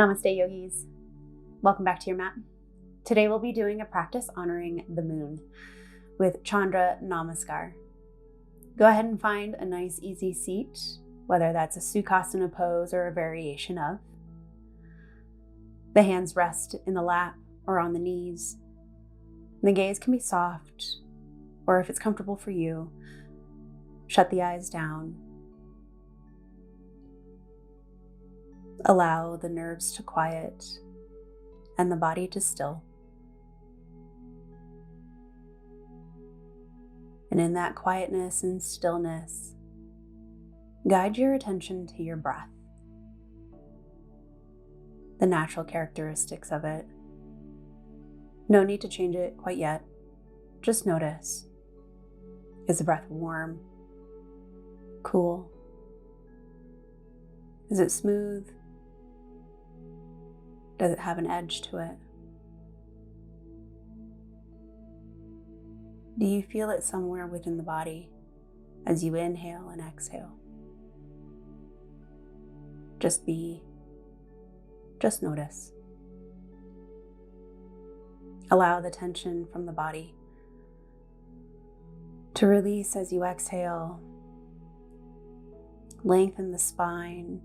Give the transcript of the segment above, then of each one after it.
Namaste, yogis. Welcome back to your mat. Today we'll be doing a practice honoring the moon with Chandra Namaskar. Go ahead and find a nice easy seat, whether that's a Sukhasana pose or a variation of. The hands rest in the lap or on the knees. The gaze can be soft, or if it's comfortable for you, shut the eyes down. Allow the nerves to quiet and the body to still. And in that quietness and stillness, guide your attention to your breath, the natural characteristics of it. No need to change it quite yet. Just notice. Is the breath warm? Cool? Is it smooth? Does it have an edge to it? Do you feel it somewhere within the body as you inhale and exhale? Just be. Just notice. Allow the tension from the body to release as you exhale. Lengthen the spine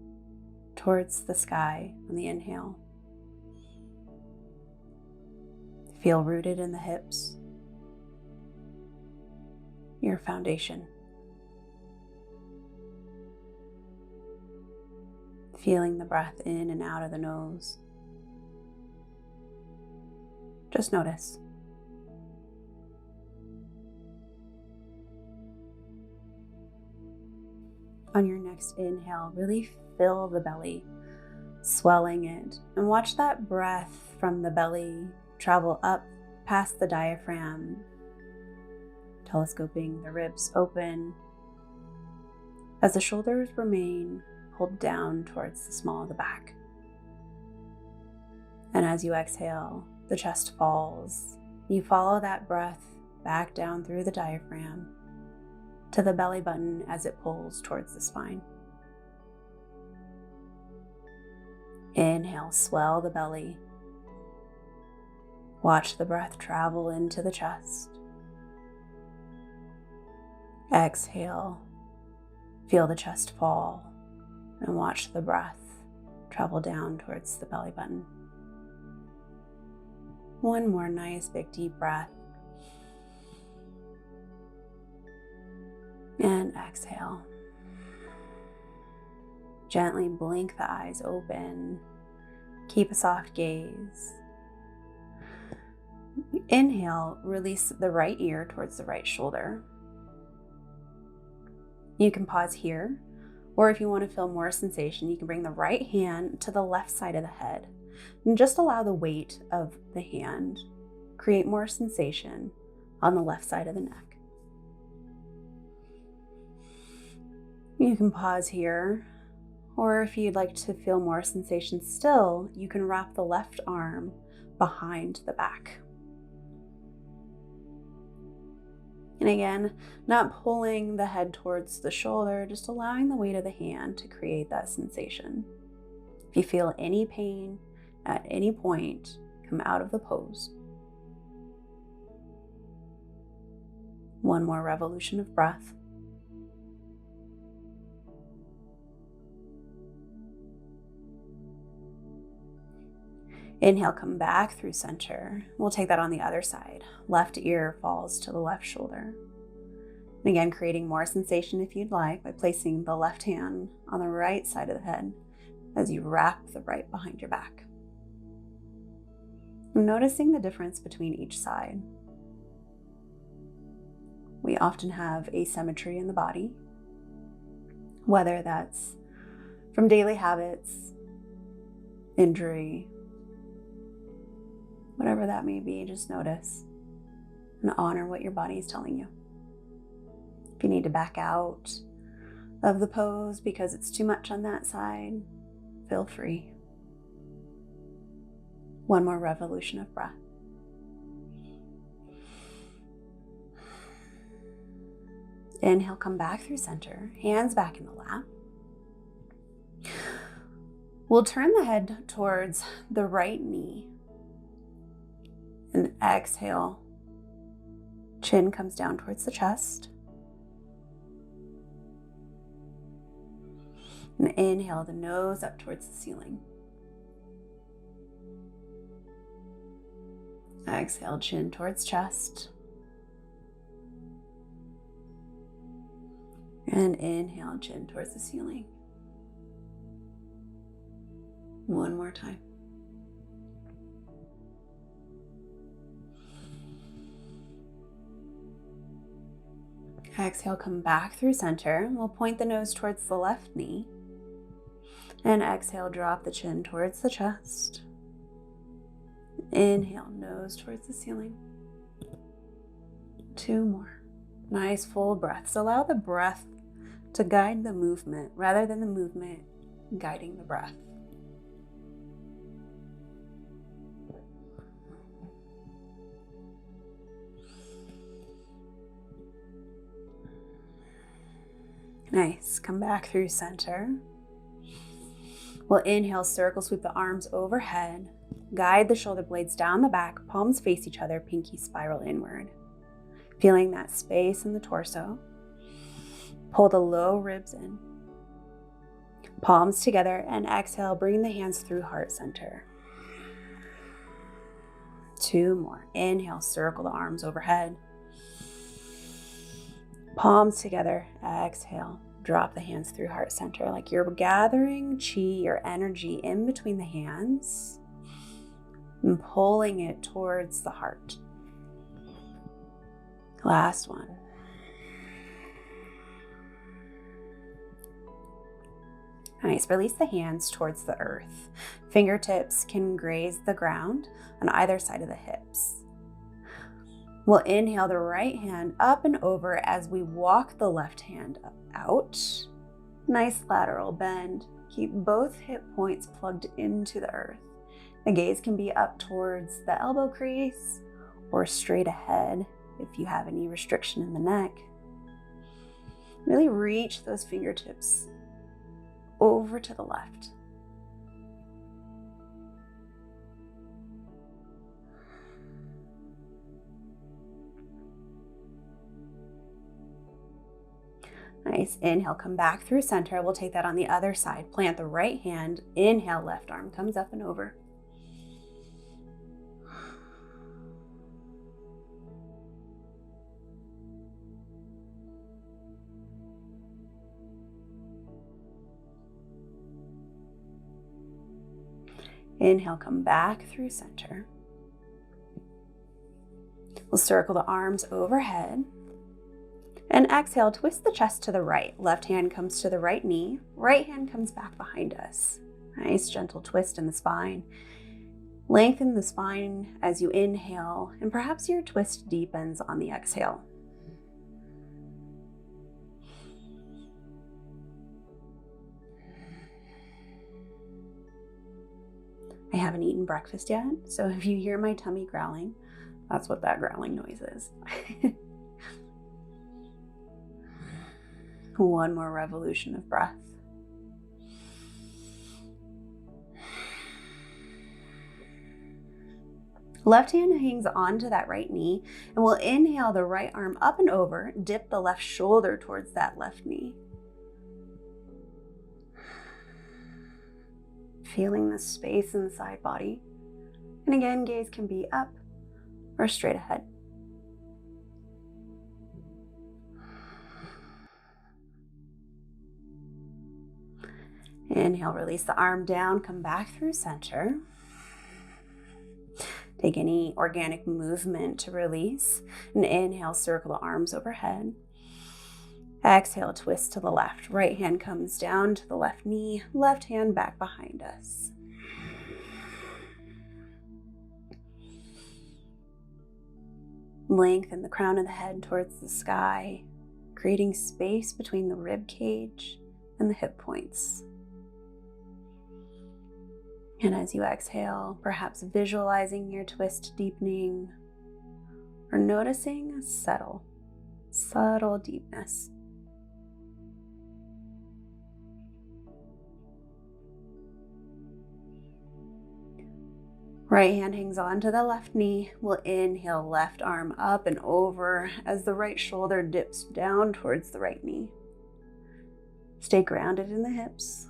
towards the sky on the inhale. Feel rooted in the hips, your foundation. Feeling the breath in and out of the nose. Just notice. On your next inhale, really fill the belly, swelling it, and watch that breath from the belly travel up past the diaphragm, telescoping the ribs open as the shoulders remain pulled down towards the small of the back. And as you exhale, the chest falls. You follow that breath back down through the diaphragm to the belly button as it pulls towards the spine. Inhale, swell the belly. Watch the breath travel into the chest. Exhale, feel the chest fall, and watch the breath travel down towards the belly button. One more nice big deep breath. And exhale. Gently blink the eyes open. Keep a soft gaze. Inhale, release the right ear towards the right shoulder. You can pause here, or if you want to feel more sensation, you can bring the right hand to the left side of the head and just allow the weight of the hand create more sensation on the left side of the neck. You can pause here, or if you'd like to feel more sensation still, you can wrap the left arm behind the back. And again, not pulling the head towards the shoulder, just allowing the weight of the hand to create that sensation. If you feel any pain at any point, come out of the pose. One more revolution of breath. Inhale, come back through center. We'll take that on the other side. Left ear falls to the left shoulder. And again, creating more sensation if you'd like by placing the left hand on the right side of the head as you wrap the right behind your back. Noticing the difference between each side. We often have asymmetry in the body, whether that's from daily habits, injury, whatever that may be. Just notice and honor what your body is telling you. If you need to back out of the pose because it's too much on that side, feel free. One more revolution of breath. Inhale, come back through center, hands back in the lap. We'll turn the head towards the right knee and exhale. Chin comes down towards the chest. And inhale the nose up towards the ceiling. Exhale, chin towards chest. And inhale, chin towards the ceiling. One more time. Exhale, come back through center. We'll point the nose towards the left knee. And exhale, drop the chin towards the chest. Inhale, nose towards the ceiling. Two more. Nice full breaths. Allow the breath to guide the movement rather than the movement guiding the breath. Nice. Come back through center. We'll inhale, circle, sweep the arms overhead. Guide the shoulder blades down the back, palms face each other, pinky spiral inward. Feeling that space in the torso. Pull the low ribs in. Palms together and exhale, bring the hands through heart center. Two more. Inhale, circle the arms overhead. Palms together, exhale. Drop the hands through heart center like you're gathering chi or energy in between the hands and pulling it towards the heart. Last one. Nice. Release the hands towards the earth. Fingertips can graze the ground on either side of the hips. We'll inhale the right hand up and over as we walk the left hand out. Nice lateral bend. Keep both hip points plugged into the earth. The gaze can be up towards the elbow crease or straight ahead if you have any restriction in the neck. Really reach those fingertips over to the left. Nice. Inhale, come back through center. We'll take that on the other side. Plant the right hand. Inhale, left arm comes up and over. Inhale, come back through center. We'll circle the arms overhead. And exhale, twist the chest to the right. Left hand comes to the right knee. Right hand comes back behind us. Nice gentle twist in the spine. Lengthen the spine as you inhale, and perhaps your twist deepens on the exhale. I haven't eaten breakfast yet, so if you hear my tummy growling, that's what that growling noise is. One more revolution of breath. Left hand hangs onto that right knee, and we'll inhale the right arm up and over, dip the left shoulder towards that left knee. Feeling the space in the side body. And again, gaze can be up or straight ahead. Inhale, release the arm down, come back through center. Take any organic movement to release. And inhale, circle the arms overhead. Exhale, twist to the left. Right hand comes down to the left knee, left hand back behind us. Lengthen the crown of the head towards the sky, creating space between the rib cage and the hip points. And as you exhale, perhaps visualizing your twist deepening or noticing a subtle deepness. Right hand hangs onto the left knee. We'll inhale, left arm up and over as the right shoulder dips down towards the right knee. Stay grounded in the hips.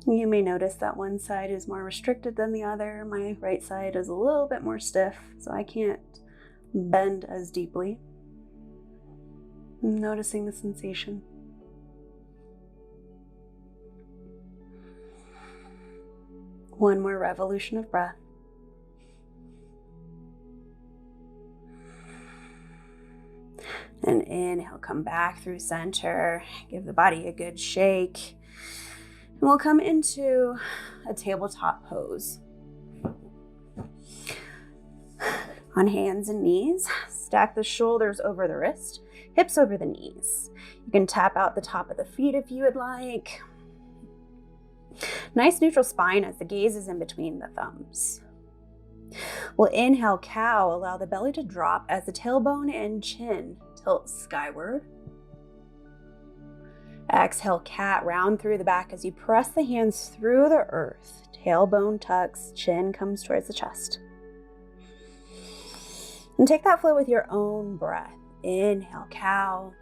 You may notice that one side is more restricted than the other. My right side is a little bit more stiff, so I can't bend as deeply. Noticing the sensation. One more revolution of breath. And inhale, come back through center. Give the body a good shake. And we'll come into a tabletop pose. On hands and knees, stack the shoulders over the wrist, hips over the knees. You can tap out the top of the feet if you would like. Nice neutral spine as the gaze is in between the thumbs. We'll inhale cow, allow the belly to drop as the tailbone and chin tilt skyward. Exhale cat, round through the back as you press the hands through the earth. Tailbone tucks, chin comes towards the chest. And take that flow with your own breath. Inhale cow.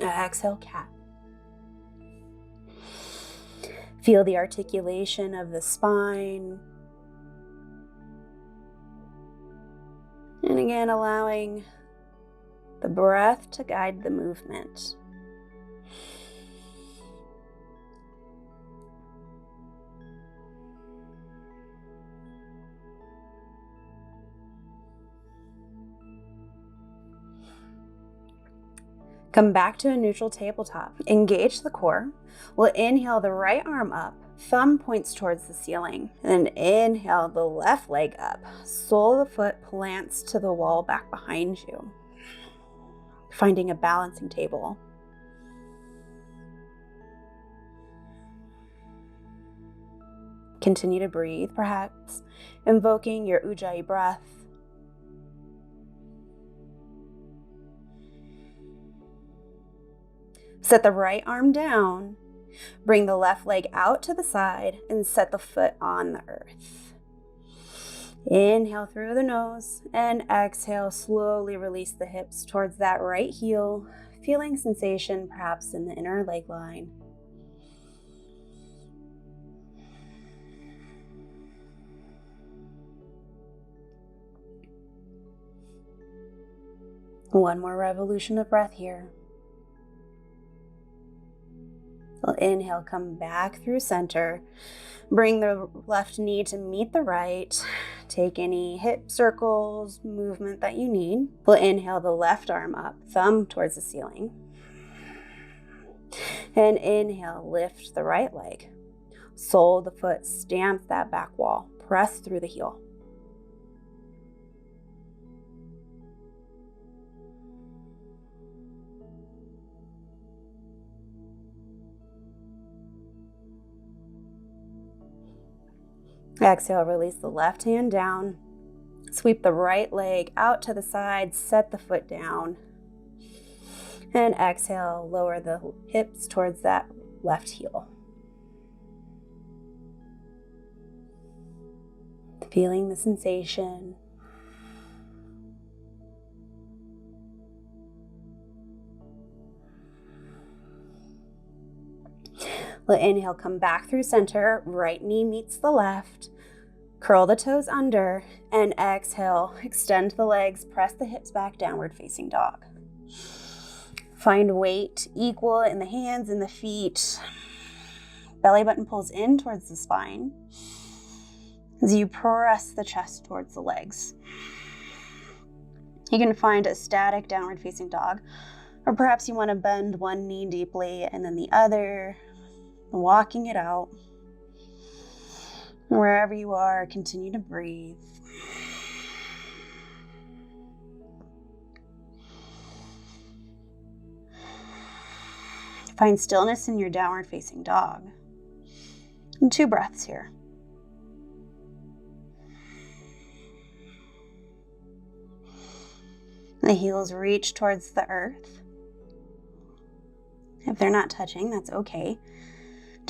Exhale cat. Feel the articulation of the spine. And again, allowing the breath to guide the movement. Come back to a neutral tabletop. Engage the core. We'll inhale the right arm up. Thumb points towards the ceiling. And inhale the left leg up. Sole of the foot plants to the wall back behind you. Finding a balancing table. Continue to breathe, perhaps invoking your Ujjayi breath. Set the right arm down, bring the left leg out to the side, and set the foot on the earth. Inhale through the nose, and exhale, slowly release the hips towards that right heel, feeling sensation perhaps in the inner leg line. One more revolution of breath here. We'll inhale, come back through center. Bring the left knee to meet the right. Take any hip circles, movement that you need. We'll inhale the left arm up, thumb towards the ceiling. And inhale, lift the right leg. Sole of the foot stamps that back wall. Press through the heel. Exhale, release the left hand down. Sweep the right leg out to the side, set the foot down. And exhale, lower the hips towards that left heel. Feeling the sensation. We'll inhale, come back through center, right knee meets the left, curl the toes under, and exhale, extend the legs, press the hips back, downward facing dog. Find weight equal in the hands and the feet. Belly button pulls in towards the spine as you press the chest towards the legs. You can find a static downward facing dog, or perhaps you want to bend one knee deeply and then the other, walking it out. Wherever you are, continue to breathe. Find stillness in your downward facing dog. And 2 breaths here. The heels reach towards the earth. If they're not touching, that's okay.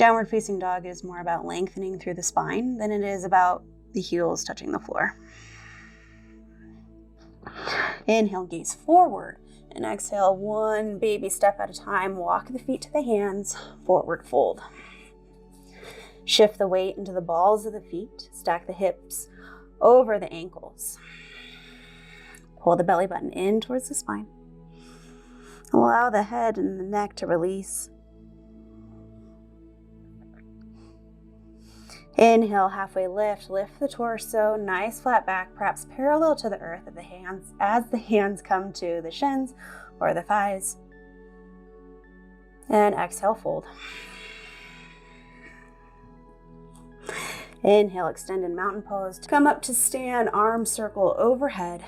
Downward facing dog is more about lengthening through the spine than it is about the heels touching the floor. Inhale, gaze forward, and exhale, one baby step at a time. Walk the feet to the hands, forward fold. Shift the weight into the balls of the feet. Stack the hips over the ankles. Pull the belly button in towards the spine. Allow the head and the neck to release. Inhale, halfway lift. Lift the torso, nice flat back, perhaps parallel to the earth of the hands as the hands come to the shins or the thighs. And exhale, fold. Inhale, extend in mountain pose. Come up to stand, arms circle overhead.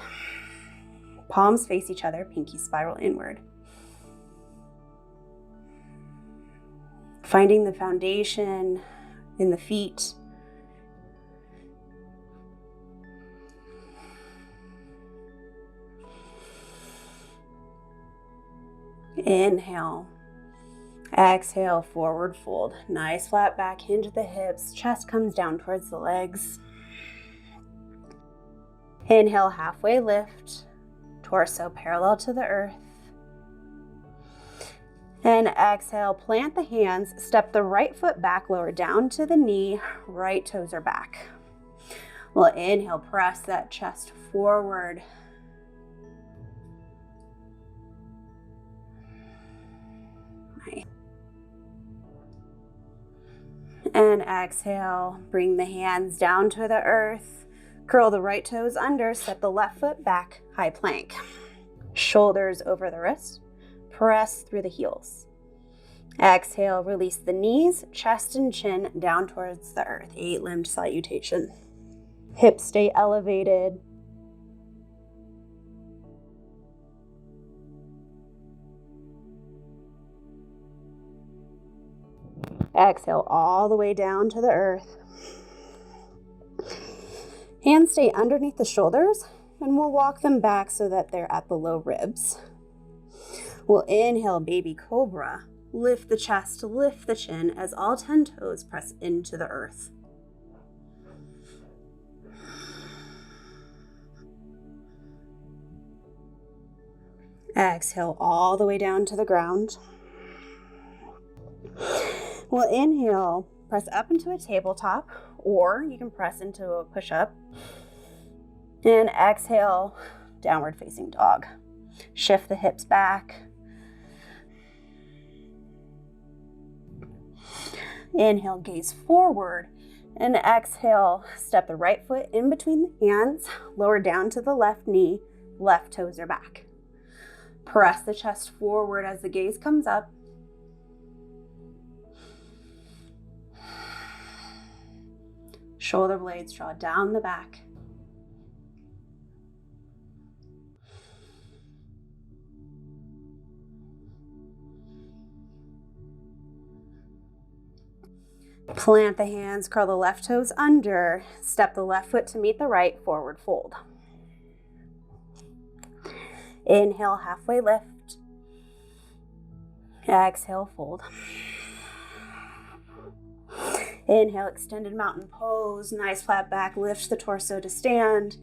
Palms face each other, pinky spiral inward. Finding the foundation in the feet. Inhale. Exhale, forward fold. Nice flat back, hinge at the hips. Chest comes down towards the legs. Inhale, halfway lift. Torso parallel to the earth. And exhale, plant the hands, step the right foot back, lower down to the knee, right toes are back. We'll inhale, press that chest forward. And exhale, bring the hands down to the earth. Curl the right toes under, step the left foot back, high plank. Shoulders over the wrists. Press through the heels. Exhale, release the knees, chest and chin down towards the earth. 8-limbed salutation. Hips stay elevated. Exhale all the way down to the earth. Hands stay underneath the shoulders, and we'll walk them back so that they're at the low ribs. We'll inhale, baby cobra. Lift the chest, lift the chin as all 10 toes press into the earth. Exhale all the way down to the ground. We'll inhale, press up into a tabletop, or you can press into a push-up. And exhale, downward facing dog. Shift the hips back. Inhale, gaze forward, and exhale, step the right foot in between the hands, lower down to the left knee, left toes are back. Press the chest forward as the gaze comes up. Shoulder blades draw down the back. Plant the hands, curl the left toes under, step the left foot to meet the right, forward fold. Inhale, halfway lift. Exhale, fold. Inhale, extended mountain pose, nice flat back, lift the torso to stand.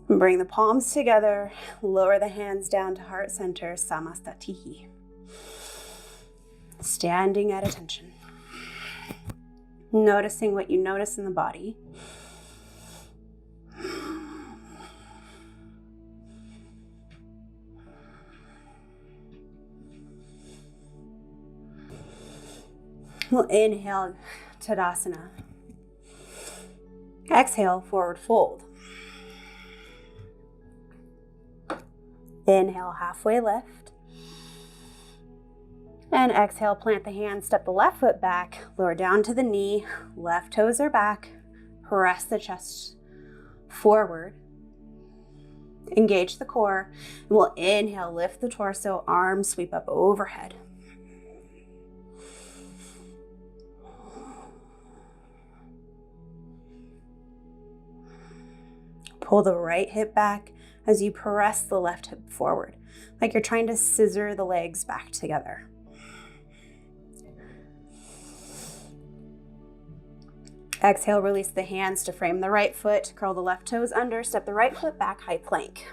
Bring the palms together, lower the hands down to heart center, samastatihi. Standing at attention. Noticing what you notice in the body. We'll inhale, Tadasana. Exhale, forward fold. Inhale, halfway lift. And exhale, plant the hands, step the left foot back, lower down to the knee, left toes are back, press the chest forward, engage the core, and we'll inhale, lift the torso, arms sweep up overhead. Pull the right hip back as you press the left hip forward, like you're trying to scissor the legs back together. Exhale, release the hands to frame the right foot. Curl the left toes under, step the right foot back, high plank.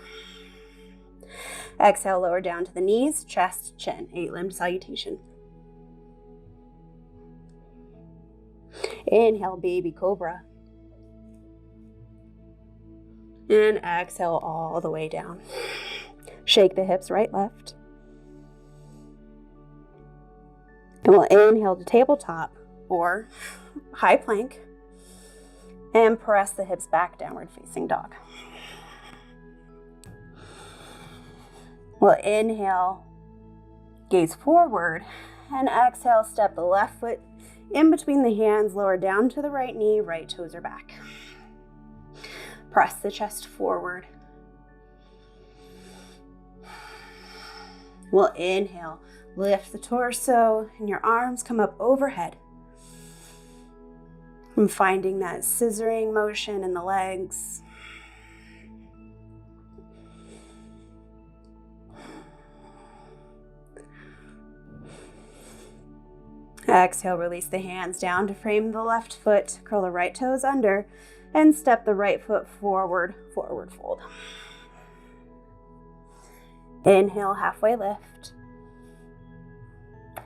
Exhale, lower down to the knees, chest, chin, 8-limbed salutation. Inhale, baby cobra. And exhale all the way down. Shake the hips right, left. And we'll inhale to tabletop or high plank. And press the hips back, downward facing dog. We'll inhale, gaze forward, and exhale, step the left foot in between the hands, lower down to the right knee, right toes are back. Press the chest forward. We'll inhale, lift the torso, and your arms come up overhead. I'm finding that scissoring motion in the legs. Exhale, release the hands down to frame the left foot, curl the right toes under, and step the right foot forward, forward fold. Inhale, halfway lift.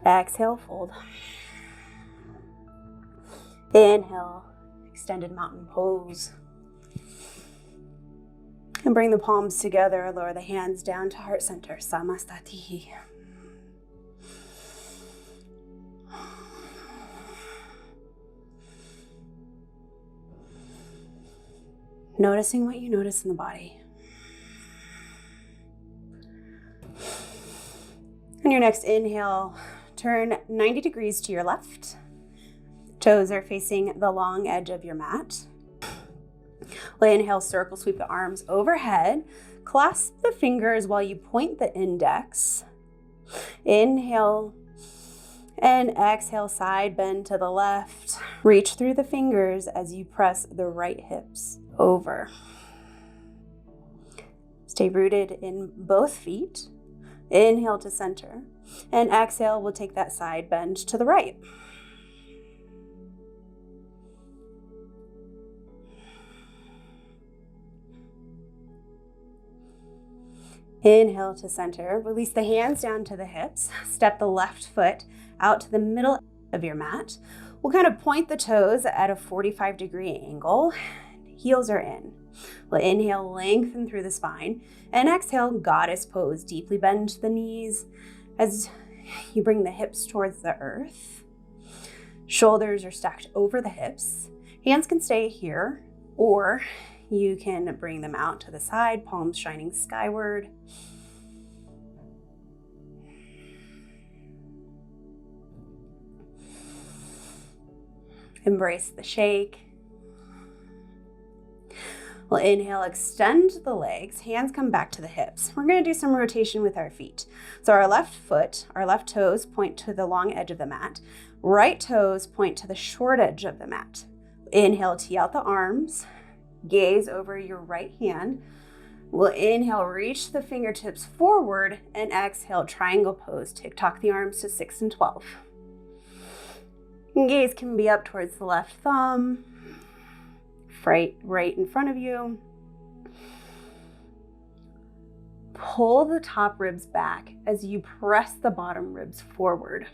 Exhale, fold. Inhale, extended mountain pose. And bring the palms together, lower the hands down to heart center, samastati. Noticing what you notice in the body. On your next inhale, turn 90 degrees to your left. Toes are facing the long edge of your mat. We'll inhale, circle, sweep the arms overhead. Clasp the fingers while you point the index. Inhale and exhale, side bend to the left. Reach through the fingers as you press the right hips over. Stay rooted in both feet. Inhale to center. And exhale, we'll take that side bend to the right. Inhale to center. Release the hands down to the hips. Step the left foot out to the middle of your mat. We'll kind of point the toes at a 45-degree angle. Heels are in. We'll inhale, lengthen through the spine. And exhale, goddess pose. Deeply bend the knees as you bring the hips towards the earth. Shoulders are stacked over the hips. Hands can stay here, or you can bring them out to the side, palms shining skyward. Embrace the shake. We'll inhale, extend the legs, hands come back to the hips. We're going to do some rotation with our feet. So our left foot, our left toes point to the long edge of the mat. Right toes point to the short edge of the mat. Inhale, tee out the arms. Gaze over your right hand. We'll inhale, reach the fingertips forward, and exhale, triangle pose. TikTok the arms to 6 and 12. And gaze can be up towards the left thumb, right in front of you. Pull the top ribs back as you press the bottom ribs forward.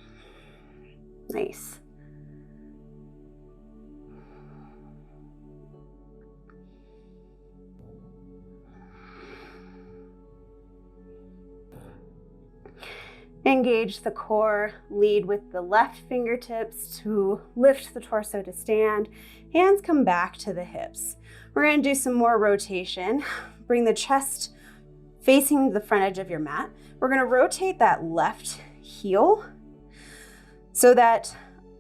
Nice. Engage the core, lead with the left fingertips to lift the torso to stand. Hands come back to the hips. We're going to do some more rotation. Bring the chest facing the front edge of your mat. We're going to rotate that left heel so that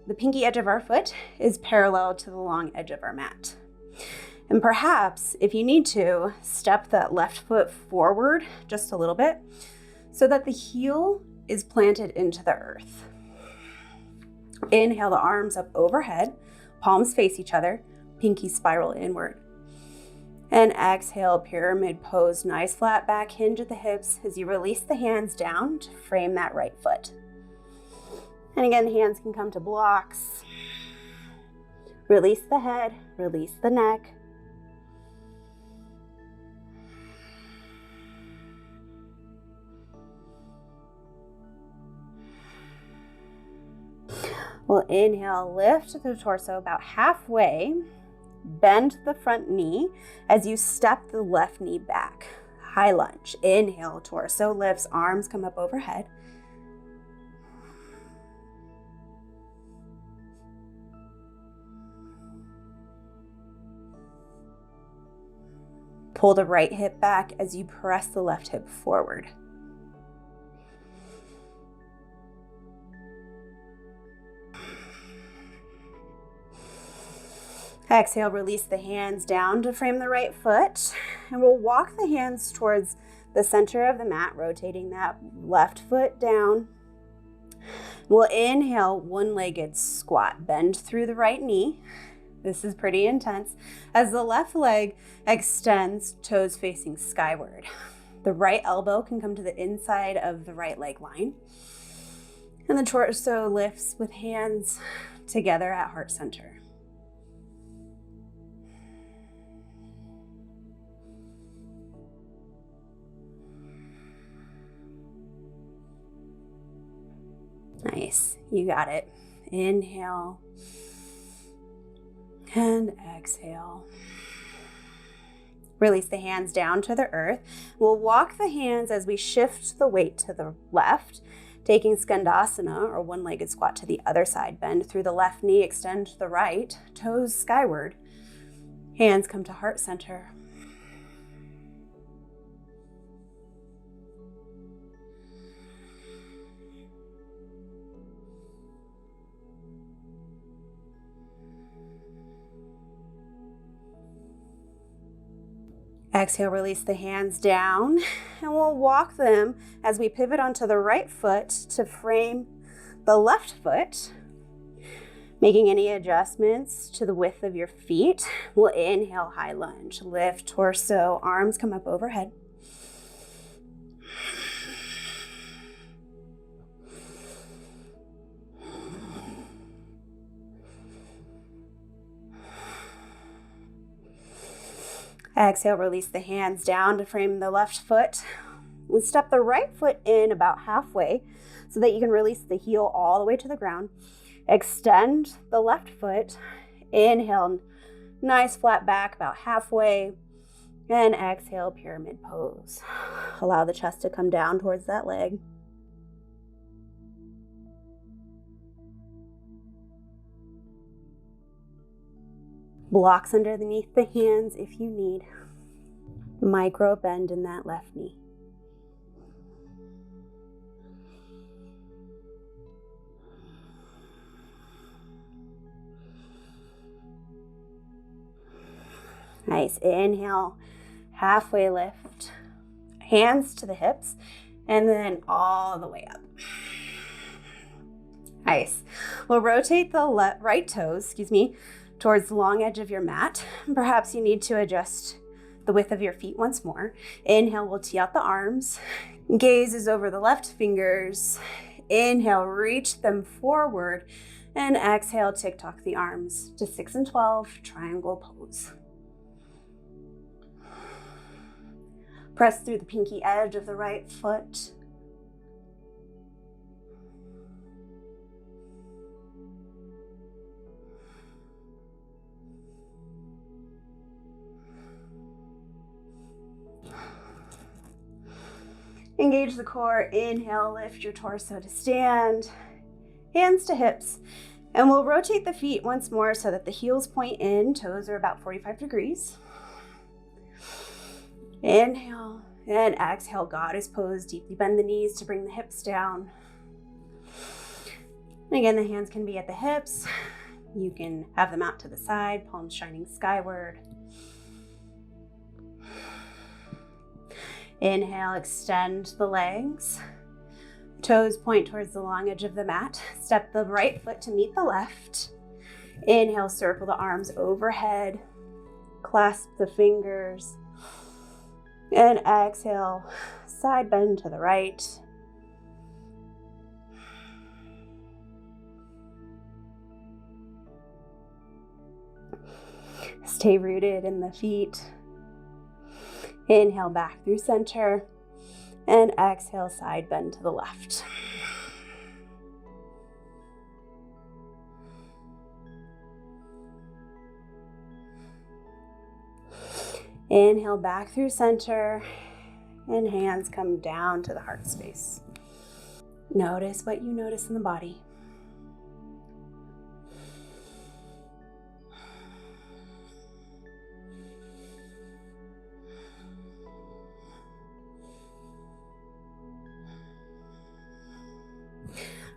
the pinky edge of our foot is parallel to the long edge of our mat. And perhaps, if you need to, step that left foot forward just a little bit so that the heel is planted into the earth. Inhale the arms up overhead, palms face each other, pinky spiral inward. And exhale, pyramid pose, nice flat back hinge at the hips as you release the hands down to frame that right foot. And again, the hands can come to blocks, Release the head, release the neck. We'll inhale, lift the torso about halfway, bend the front knee as you step the left knee back. High lunge. Inhale, torso lifts, arms come up overhead. Pull the right hip back as you press the left hip forward. Exhale, release the hands down to frame the right foot, and we'll walk the hands towards the center of the mat, rotating that left foot down. We'll inhale, one-legged squat, bend through the right knee. This is pretty intense. As the left leg extends, toes facing skyward. The right elbow can come to the inside of the right leg line. And the torso lifts with hands together at heart center. Nice, you got it. Inhale and exhale. Release the hands down to the earth. We'll walk the hands as we shift the weight to the left, taking Skandasana or one-legged squat to the other side. Bend through the left knee, extend to the right, toes skyward. Hands come to heart center. Exhale, release the hands down, and we'll walk them as we pivot onto the right foot to frame the left foot. Making any adjustments to the width of your feet. We'll inhale, high lunge, lift torso, arms come up overhead. Exhale, release the hands down to frame the left foot. We step the right foot in about halfway so that you can release the heel all the way to the ground. Extend the left foot. Inhale, nice flat back about halfway. And exhale, pyramid pose. Allow the chest to come down towards that leg. Blocks underneath the hands if you need. Micro bend in that left knee. Nice. Inhale, halfway lift. Hands to the hips, and then all the way up. Nice. We'll rotate the right toes, towards the long edge of your mat. Perhaps you need to adjust the width of your feet once more. Inhale, we'll tee out the arms. Gaze is over the left fingers. Inhale, reach them forward. And exhale, tick-tock the arms to 6 and 12, triangle pose. Press through the pinky edge of the right foot. Engage the core. Inhale, lift your torso to stand. Hands to hips. And we'll rotate the feet once more so that the heels point in. Toes are about 45 degrees. Inhale and exhale, goddess pose. Deeply bend the knees to bring the hips down. And again, the hands can be at the hips. You can have them out to the side, palms shining skyward. Inhale, extend the legs. Toes point towards the long edge of the mat. Step the right foot to meet the left. Inhale, circle the arms overhead. Clasp the fingers. And exhale, side bend to the right. Stay rooted in the feet. Inhale back through center. And exhale, side bend to the left. Inhale back through center. And hands come down to the heart space. Notice what you notice in the body.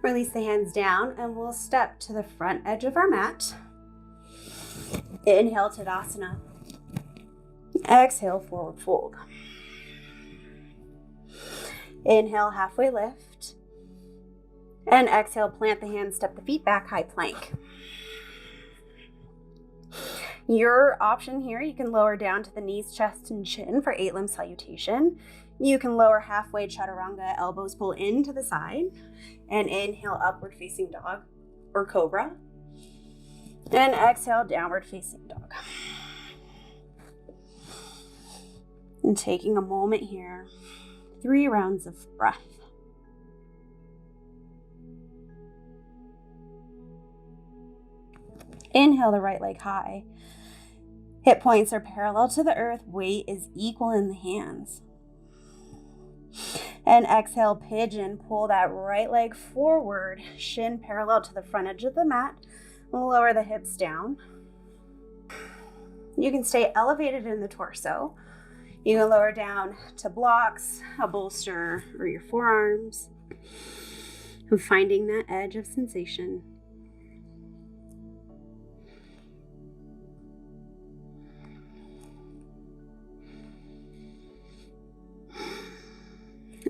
Release the hands down and we'll step to the front edge of our mat. Inhale, Tadasana. Exhale, forward fold. Inhale, halfway lift. And exhale, plant the hands, step the feet back, high plank. Your option here, you can lower down to the knees, chest, and chin for 8-limb salutation. You can lower halfway, chaturanga, elbows pull into the side. And inhale, upward facing dog or cobra. And exhale, downward facing dog. And taking a moment here, 3 rounds of breath. Inhale the right leg high. Hip points are parallel to the earth. Weight is equal in the hands. And exhale, pigeon. Pull that right leg forward. Shin parallel to the front edge of the mat. Lower the hips down. You can stay elevated in the torso. You can lower down to blocks, a bolster, or your forearms. And finding that edge of sensation.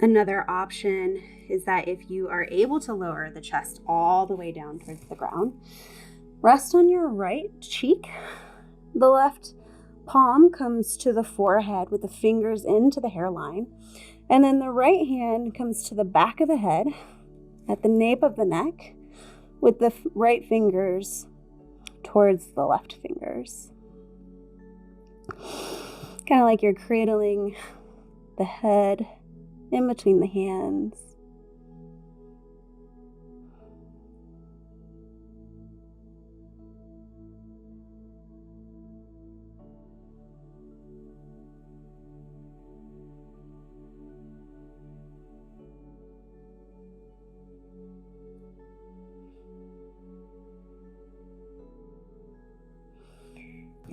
Another option is that if you are able to lower the chest all the way down towards the ground, rest on your right cheek. The left palm comes to the forehead with the fingers into the hairline. And then the right hand comes to the back of the head at the nape of the neck with the right fingers towards the left fingers. Kind of like you're cradling the head in between the hands.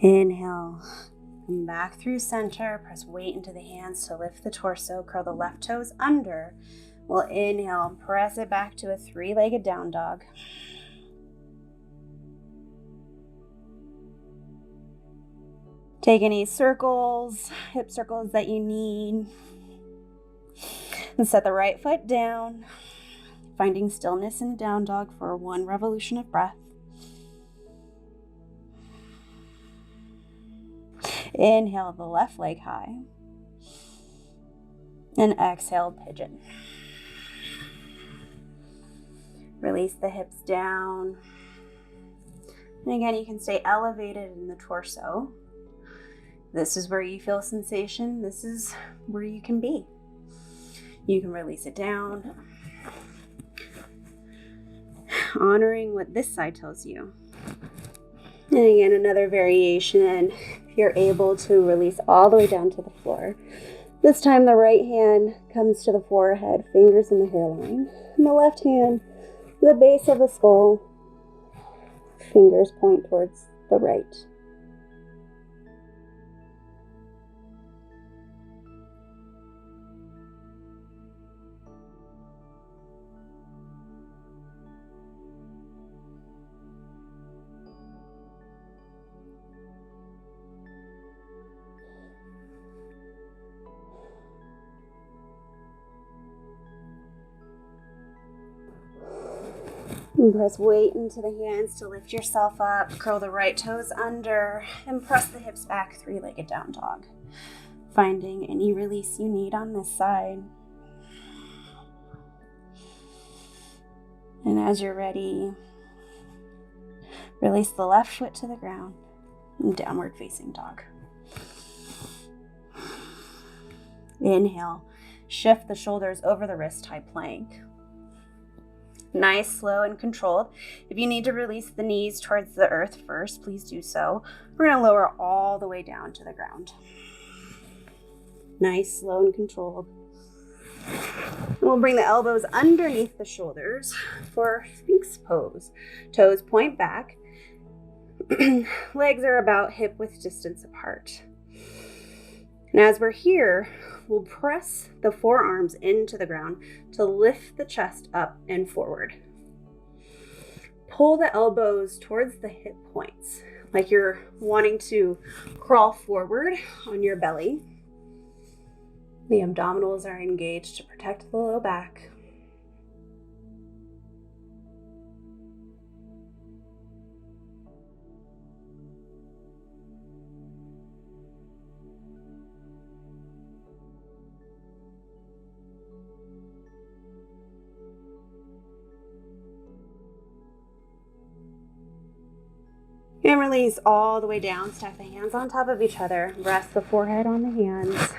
Inhale, come back through center, press weight into the hands to lift the torso, curl the left toes under. We'll inhale, press it back to a 3-legged down dog. Take any circles, hip circles that you need. And set the right foot down, finding stillness in down dog for 1 revolution of breath. Inhale the left leg high. And exhale, pigeon. Release the hips down. And again, you can stay elevated in the torso. This is where you feel sensation. This is where you can be. You can release it down, honoring what this side tells you. And again, another variation. If you're able to release all the way down to the floor. This time the right hand comes to the forehead, fingers in the hairline. And the left hand, the base of the skull, fingers point towards the right. And press weight into the hands to lift yourself up. Curl the right toes under and press the hips back, 3-legged down dog. Finding any release you need on this side. And as you're ready, release the left foot to the ground Downward facing dog. Inhale, shift the shoulders over the wrist, high plank. Nice, slow, and controlled. If you need to release the knees towards the earth first, please do so. We're going to lower all the way down to the ground. Nice, slow, and controlled. And we'll bring the elbows underneath the shoulders for Sphinx pose. Toes point back. Legs are about hip width distance apart. And as we're here, we'll press the forearms into the ground to lift the chest up and forward. Pull the elbows towards the hip points, like you're wanting to crawl forward on your belly. The abdominals are engaged to protect the low back. And release all the way down. Stack the hands on top of each other. Rest the forehead on the hands.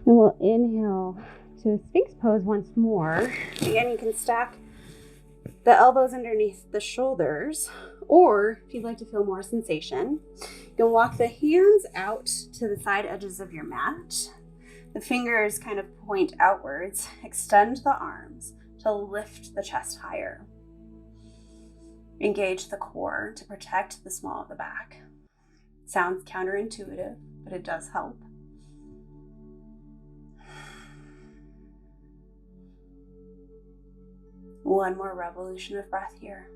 And we'll inhale to a Sphinx pose once more. Again, you can stack the elbows underneath the shoulders, or if you'd like to feel more sensation, you can walk the hands out to the side edges of your mat. The fingers kind of point outwards. Extend the arms to lift the chest higher. Engage the core to protect the small of the back. Sounds counterintuitive, but it does help. One more revolution of breath here.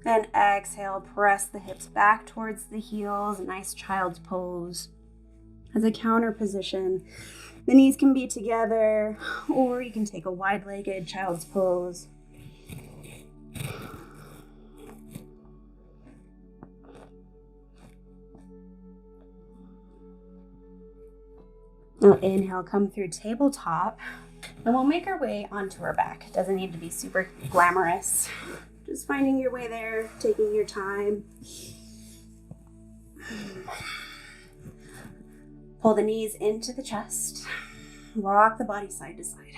And exhale, press the hips back towards the heels, nice child's pose. As a counter position, the knees can be together, or you can take a wide-legged child's pose. Now inhale, come through tabletop, and we'll make our way onto our back. It doesn't need to be super glamorous. Just finding your way there, taking your time. Pull the knees into the chest. Rock the body side to side.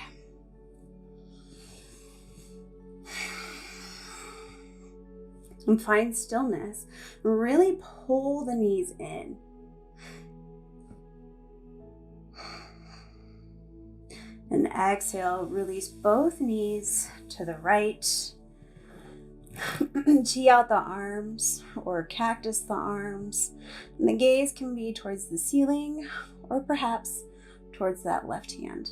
And find stillness. Really pull the knees in. And exhale, release both knees to the right. Tee out the arms or cactus the arms. And the gaze can be towards the ceiling or perhaps towards that left hand.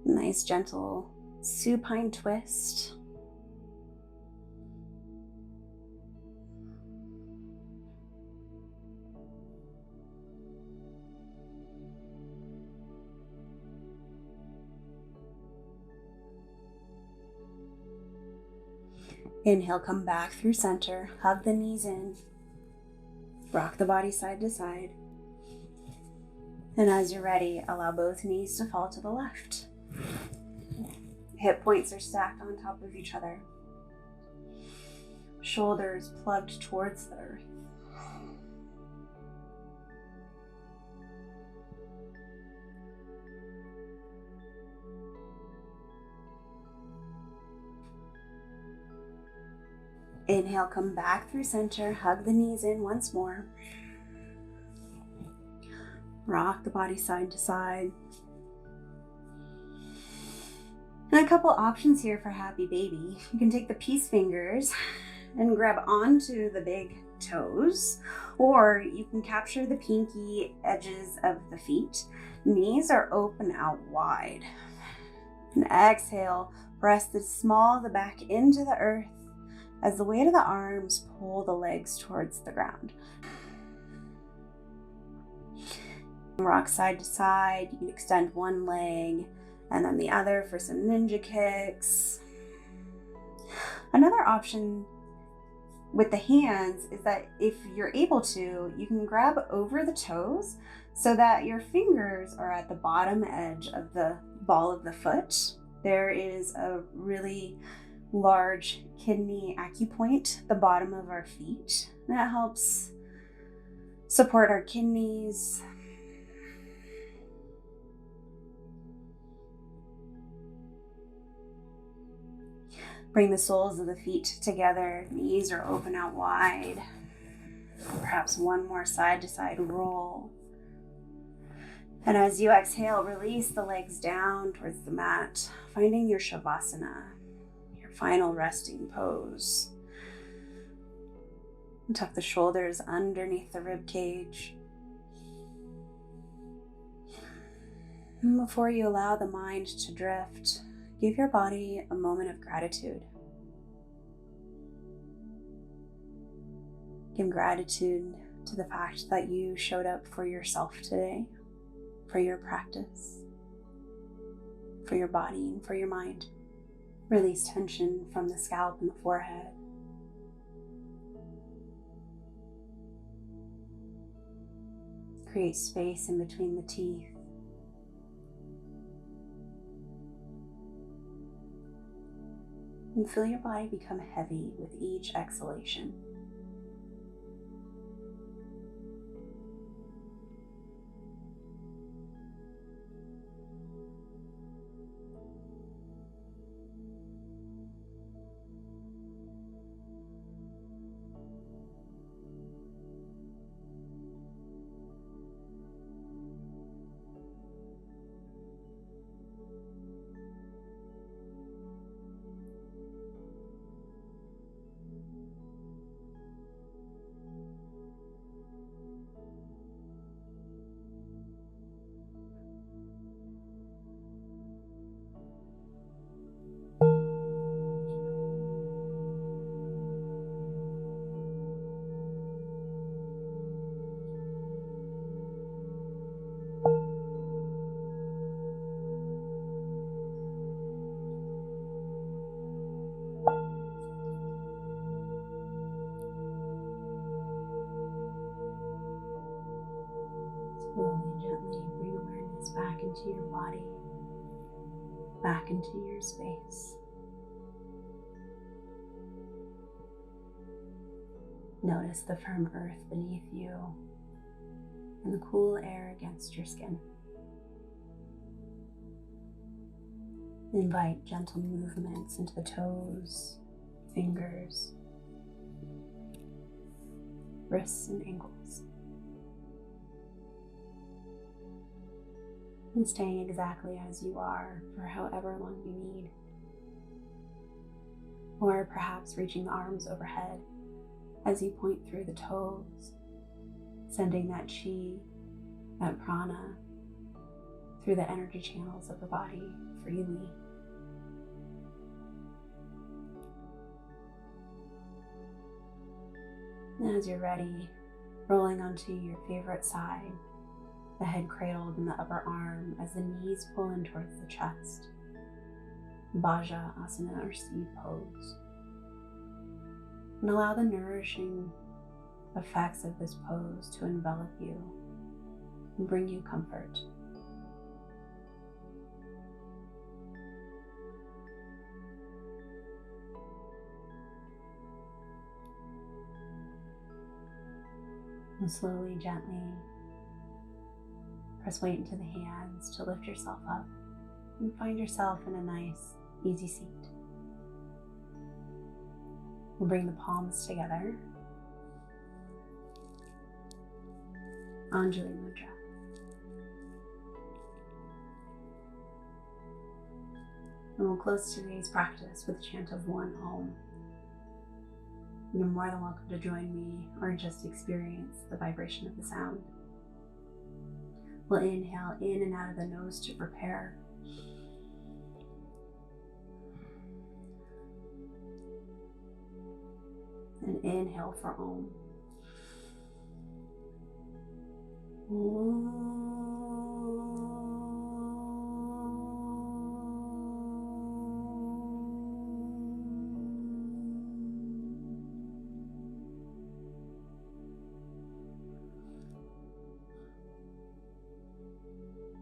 Nice gentle supine twist. Inhale, come back through center, hug the knees in, rock the body side to side. And as you're ready, allow both knees to fall to the left. Hip points are stacked on top of each other. Shoulders plugged towards the earth. Inhale, come back through center, hug the knees in once more. Rock the body side to side. And a couple options here for happy baby. You can take the peace fingers and grab onto the big toes, or you can capture the pinky edges of the feet. Knees are open out wide. And exhale, press the small of the back into the earth as the weight of the arms pull the legs towards the ground. Rock side to side. You can extend one leg and then the other for some ninja kicks. Another option with the hands is that if you're able to, you can grab over the toes so that your fingers are at the bottom edge of the ball of the foot. There is a really large kidney acupoint at the bottom of our feet. That helps support our kidneys. Bring the soles of the feet together. Knees are open out wide. Perhaps one more side to side roll. And as you exhale, release the legs down towards the mat, finding your Shavasana, your final resting pose. And tuck the shoulders underneath the rib cage. And before you allow the mind to drift, give your body a moment of gratitude. Give gratitude to the fact that you showed up for yourself today, for your practice, for your body and for your mind. Release tension from the scalp and the forehead. Create space in between the teeth. And feel your body become heavy with each exhalation. Slowly and gently bring awareness back into your body, back into your space. Notice the firm earth beneath you and the cool air against your skin. Invite gentle movements into the toes, fingers, wrists, and ankles. And staying exactly as you are for however long you need. Or perhaps reaching the arms overhead as you point through the toes, sending that chi, that prana, through the energy channels of the body freely. And as you're ready, rolling onto your favorite side, the head cradled in the upper arm as the knees pull in towards the chest. Bhaja Asana or seed pose. And allow the nourishing effects of this pose to envelop you and bring you comfort. And slowly, gently press weight into the hands to lift yourself up and find yourself in a nice, easy seat. We'll bring the palms together. Anjali Mudra. And we'll close today's practice with a chant of one Om. You're more than welcome to join me or just experience the vibration of the sound. We'll inhale in and out of the nose to prepare. And inhale for Om.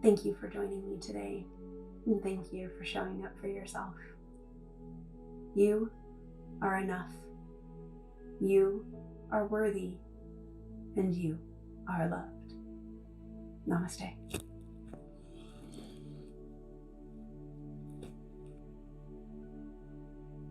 Thank you for joining me today, and thank you for showing up for yourself. You are enough. You are worthy, and you are loved. Namaste.